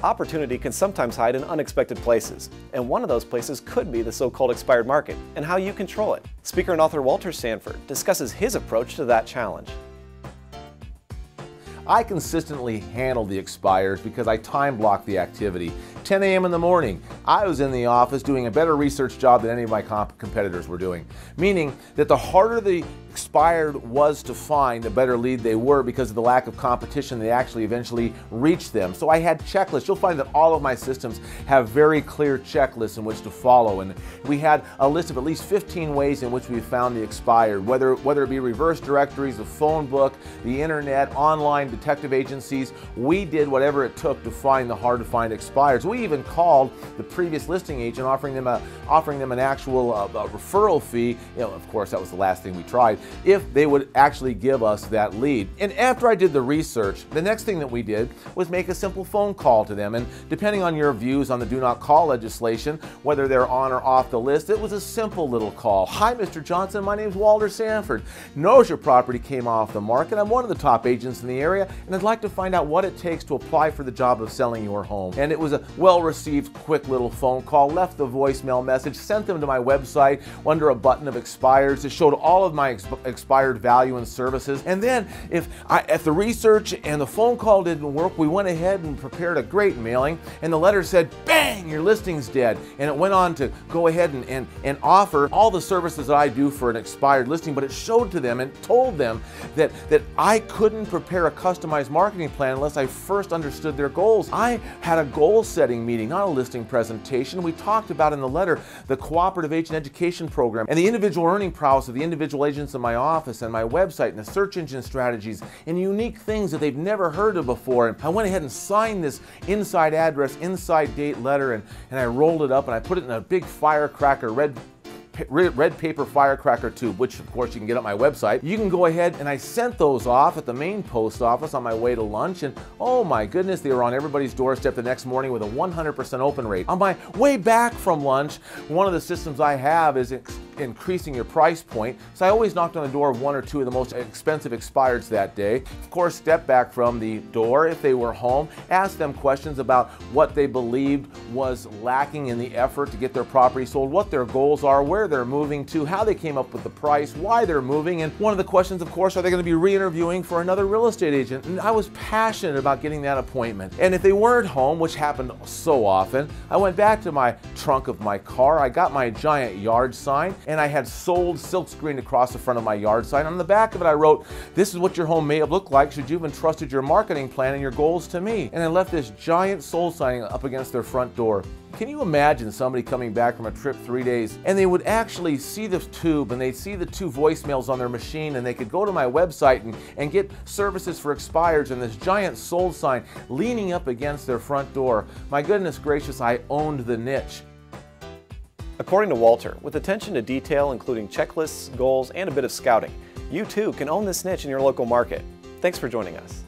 Opportunity can sometimes hide in unexpected places, and one of those places could be the so-called expired market and how you control it. Speaker and author Walter Sanford discusses his approach to that challenge. I consistently handle the expires because I time block the activity. 10 a.m. in the morning, I was in the office doing a better research job than any of my competitors were doing. Meaning that the harder the expired was to find, the better lead they were because of the lack of competition. They actually eventually reached them. So I had checklists. You'll find that all of my systems have very clear checklists in which to follow. And we had a list of at least 15 ways in which we found the expired, whether it be reverse directories, the phone book, the internet, online detective agencies. We did whatever it took to find the hard to find expireds. We even called the previous listing agent offering them an actual referral fee. You know, of course, that was the last thing we tried, if they would actually give us that lead. And after I did the research, the next thing that we did was make a simple phone call to them. And depending on your views on the do not call legislation, whether they're on or off the list, it was a simple little call. Hi, Mr. Johnson, my name is Walter Sanford. Knows your property came off the market. I'm one of the top agents in the area, and I'd like to find out what it takes to apply for the job of selling your home. And it was a well-received, quick little phone call. Left the voicemail message, sent them to my website under a button of expires. It showed all of my expired value and services. And then if the research and the phone call didn't work, we went ahead and prepared a great mailing, and the letter said, bang, your listing's dead. And it went on to go ahead and offer all the services that I do for an expired listing, but it showed to them and told them that I couldn't prepare a customized marketing plan unless I first understood their goals. I had a goal setting meeting, not a listing presentation. We talked about in the letter the cooperative agent education program and the individual earning prowess of the individual agents in my office and my website and the search engine strategies and unique things that they've never heard of before. And I went ahead and signed this inside address, inside date letter, and I rolled it up and I put it in a big firecracker, red paper firecracker tube, which of course you can get at my website. You can go ahead, and I sent those off at the main post office on my way to lunch, and oh my goodness, they were on everybody's doorstep the next morning with a 100% open rate. On my way back from lunch, one of the systems I have is increasing your price point, so I always knocked on the door of one or two of the most expensive expireds that day. Of course, step back from the door if they were home, ask them questions about what they believed was lacking in the effort to get their property sold, what their goals are, where they're moving to, how they came up with the price, why they're moving, and one of the questions, of course, are they going to be re-interviewing for another real estate agent? And I was passionate about getting that appointment. And if they weren't home, which happened so often, I went back to my trunk of my car, I got my giant yard sign, and I had sold silk screened across the front of my yard sign. On the back of it I wrote, this is what your home may have looked like should you have entrusted your marketing plan and your goals to me. And I left this giant sold sign up against their front door. Can you imagine somebody coming back from a trip 3 days and they would actually see the tube and they'd see the two voicemails on their machine, and they could go to my website and get services for expireds and this giant sold sign leaning up against their front door. My goodness gracious, I owned the niche. According to Walter, with attention to detail including checklists, goals, and a bit of scouting, you too can own this niche in your local market. Thanks for joining us.